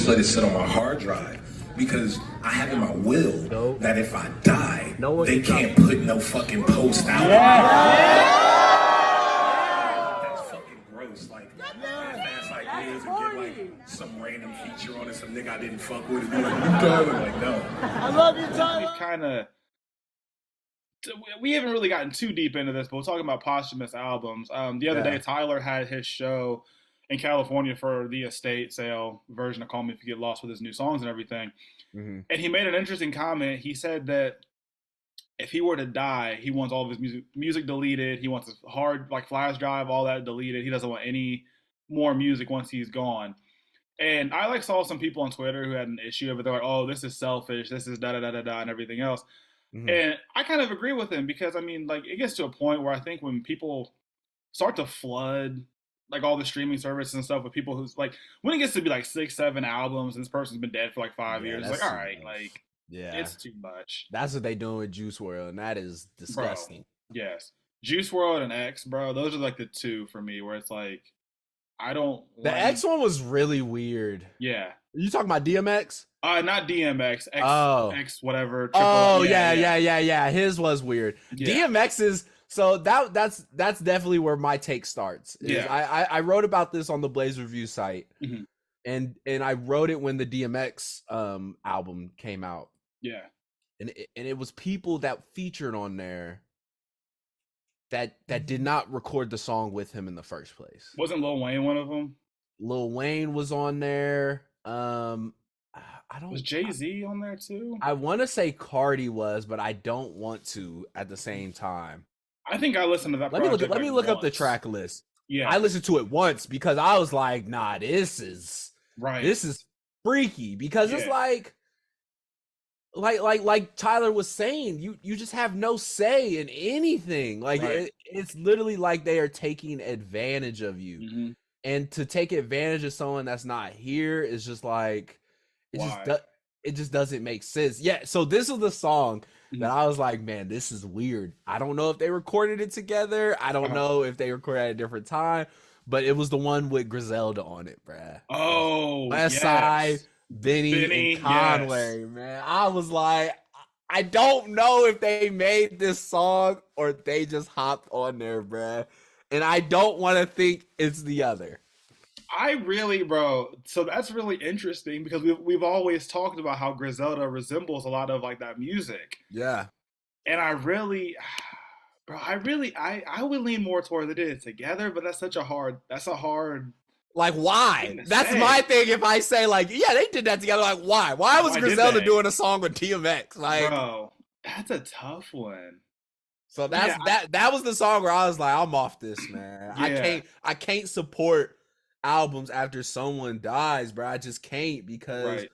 let it sit on my hard drive because I have in my will that if I die, they can't put no fucking post out. That's fucking gross. Like, fast ideas and get like some random feature on it, some nigga I didn't fuck with, and be like, you done? I'm like, no. I love you, Tyler. We haven't really gotten too deep into this, but we're talking about posthumous albums. The other day, Tyler had his show in California for the estate sale version of Call Me If You Get Lost with his new songs and everything. Mm-hmm. And he made an interesting comment. He said that if he were to die, he wants all of his music deleted. He wants his hard, like, flash drive, all that deleted. He doesn't want any more music once he's gone. And I, like, saw some people on Twitter who had an issue of it. They're like, oh, this is selfish. This is da-da-da-da-da and everything else. Mm-hmm. And I kind of agree with him because, I mean, like, it gets to a point where I think when people start to flood like all the streaming services and stuff with people who's like, when it gets to be like 6, 7 albums and this person's been dead for like 5 years, it's like, all right, like, it's too much. That's what they doing with Juice WRLD, and that is disgusting. Bro, yes. Juice WRLD and X, bro, those are like the two for me where it's like, I don't. The X one was really weird. Yeah. You talking about DMX? Not DMX. X whatever. Yeah. His was weird. Yeah. DMX is. So that's definitely where my take starts. I wrote about this on the Blaze Review site, mm-hmm. and I wrote it when the DMX album came out. Yeah, and it was people that featured on there that did not record the song with him in the first place. Wasn't Lil Wayne one of them? Lil Wayne was on there. Was Jay-Z on there too? I want to say Cardi was, but I don't want to at the same time. I think I listened to that. Let me look up the track list. Yeah, I listened to it once because I was like, "Nah, this is freaky." Because it's like Tyler was saying, you just have no say in anything. Like it's literally like they are taking advantage of you, mm-hmm. and to take advantage of someone that's not here is just like it just doesn't make sense. Yeah. So this is the song that I was like, man, this is weird. I don't know if they recorded it together. I don't know if they recorded at a different time, but it was the one with Griselda on it, bruh. Oh, Westside, Benny, and Conway, man. I was like, I don't know if they made this song or if they just hopped on there, bruh. And I don't want to think it's the other. So that's really interesting because we've always talked about how Griselda resembles a lot of like that music. Yeah. And I would lean more toward they did it together, but that's a hard like why? That's my thing. If I say like, yeah, they did that together, like why? Why was Griselda doing a song with DMX? Like, bro, that's a tough one. So that was the song where I was like, I'm off this, man. Yeah. I can't support albums after someone dies, bro. I just can't because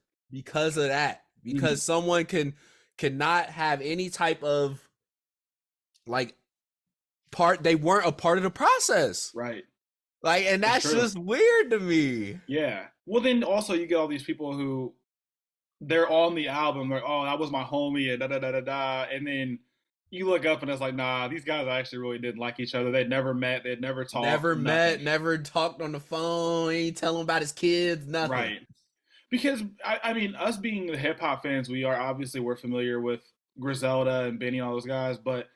of that. Because someone cannot have any type of like part. They weren't a part of the process, right? Like, and that's just weird to me. Yeah. Well, then also you get all these people who they're on the album, like, oh, that was my homie, and da da da da da, and then you look up and it's like, nah, these guys actually really didn't like each other. They'd never met. They'd never talked. Never talked on the phone. He ain't tell him about his kids, nothing. Right. Because, I mean, us being the hip-hop fans we are, obviously we're familiar with Griselda and Benny and all those guys, but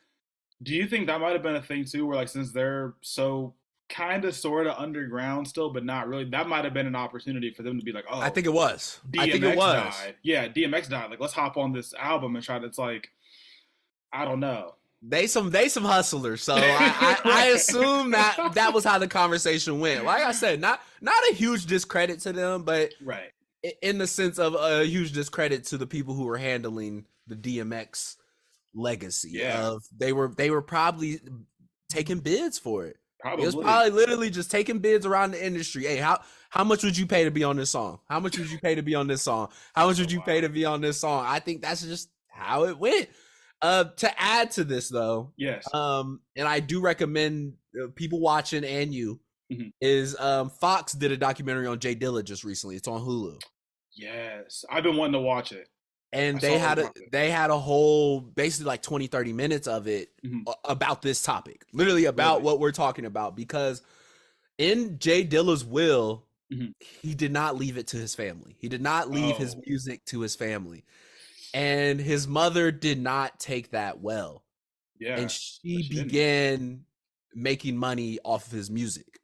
do you think that might have been a thing too, where like since they're so kind of sort of underground still, but not really, that might have been an opportunity for them to be like, oh. I think it was. DMX died. Yeah, DMX died. Like, let's hop on this album and try to, it's like, I don't know. They some hustlers, so I assume that was how the conversation went. Like I said, not a huge discredit to them, but in the sense of a huge discredit to the people who were handling the DMX legacy. Yeah. Of they were probably taking bids for it. Probably. It was probably literally just taking bids around the industry. Hey, how much would you pay to be on this song? How much would you pay to be on this song? How much would you pay to be on this song? I think that's just how it went. To add to this though, yes. And I do recommend people watching and you is Fox did a documentary on J Dilla just recently. It's on Hulu. Yes, I've been wanting to watch it. And they had a whole basically like 20-30 minutes of it about this topic, literally about what we're talking about, because in J Dilla's will he did not leave it to his family. He did not leave his music to his family. And his mother did not take that well. Yeah. And she began making money off of his music.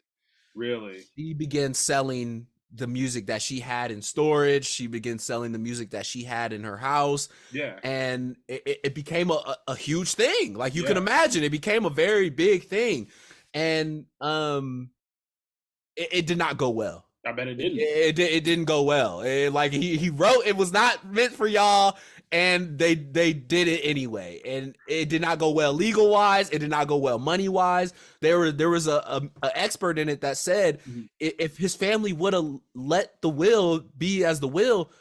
Really? She began selling the music that she had in storage. She began selling the music that she had in her house. Yeah. And it became a huge thing. Like you can imagine, it became a very big thing. And it did not go well. I bet it didn't. It didn't go well. Like he wrote, it was not meant for y'all, and they did it anyway, and it did not go well legal wise. It did not go well money wise. There was a expert in it that said if his family would have let the will be as the will,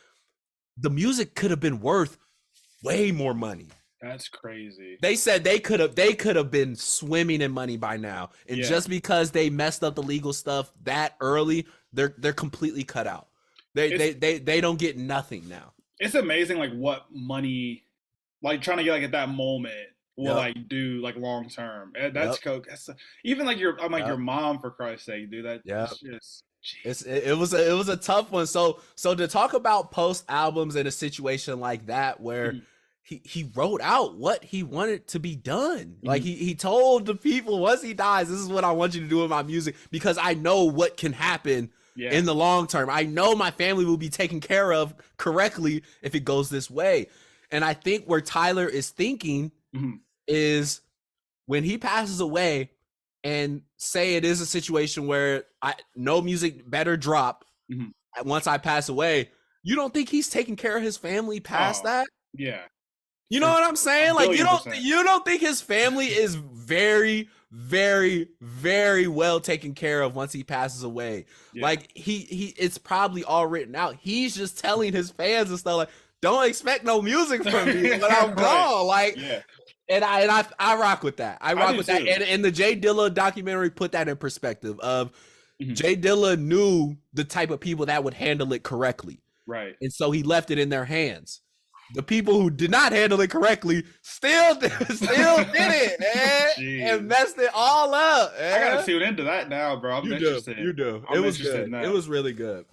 the music could have been worth way more money. That's crazy. They said they could have been swimming in money by now, and just because they messed up the legal stuff that early, they're completely cut out. They don't get nothing now. It's amazing, like what money, like trying to get like at that moment will like do like long term. That's coke. Even like your mom, for Christ's sake, dude. That's just. It was a tough one. So to talk about post albums in a situation like that where. He wrote out what he wanted to be done. Like he told the people once he dies, this is what I want you to do with my music, because I know what can happen in the long term. I know my family will be taken care of correctly if it goes this way. And I think where Tyler is thinking is when he passes away, and say it is a situation where no music better drop once I pass away, you don't think he's taking care of his family past that? Yeah. You know what I'm saying? Like you don't think his family is very, very, very well taken care of once he passes away. Yeah. Like he it's probably all written out. He's just telling his fans and stuff like, don't expect no music from me when I'm gone. Like and I rock with that. I rock with that. And the J Dilla documentary put that in perspective of J Dilla knew the type of people that would handle it correctly. Right. And so he left it in their hands. The people who did not handle it correctly still did it, man, and messed it all up. Man. I gotta tune into that now, bro. I'm interested. You do. It was good. It was really good.